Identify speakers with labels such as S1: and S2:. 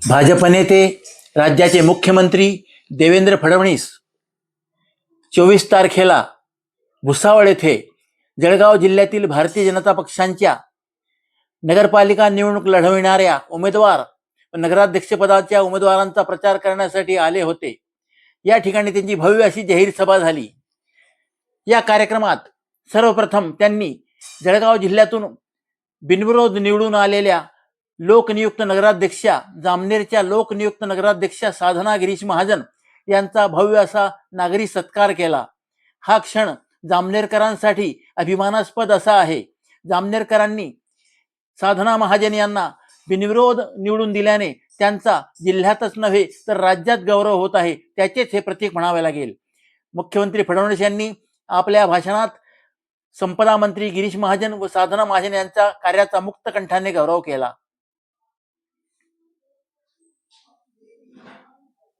S1: भाजप नेते राज्याचे मुख्यमंत्री देवेंद्र फडणवीस 24 तारखेला भुसावळ येथे जळगाव जिल्ह्यातील भारतीय जनता पक्षांच्या नगरपालिका निवडणूक लढविणाऱ्या उमेदवार व नगराध्यक्षपदाच्या उमेदवारांचा प्रचार करण्यासाठी आले होते। या ठिकाणी त्यांची भव्य अशी जाहीर सभा झाली। या कार्यक्रमात सर्वप्रथम त्यांनी जळगाव जिल्ह्यातून बिनविरोध निवडून आलेल्या लोकनियुक्त नगराध्यक्षा जामनेरच्या लोकनियुक्त नगराध्यक्षा साधना गिरीश महाजन यांचा भव्य असा नागरी सत्कार केला। हा क्षण जामनेरकरांसाठी अभिमानास्पद असा आहे। जामनेरकरांनी साधना महाजन यांना बिनविरोध निवडून दिल्याने त्यांचा जिल्ह्यातच नव्हे तर राज्यात गौरव होत आहे, त्याचेच हे प्रतीक म्हणावे लागेल। मुख्यमंत्री फडणवीस यांनी आपल्या भाषणात संपदा मंत्री गिरीश महाजन व साधना महाजन यांच्या कार्याचा मुक्त कंठाने गौरव केला।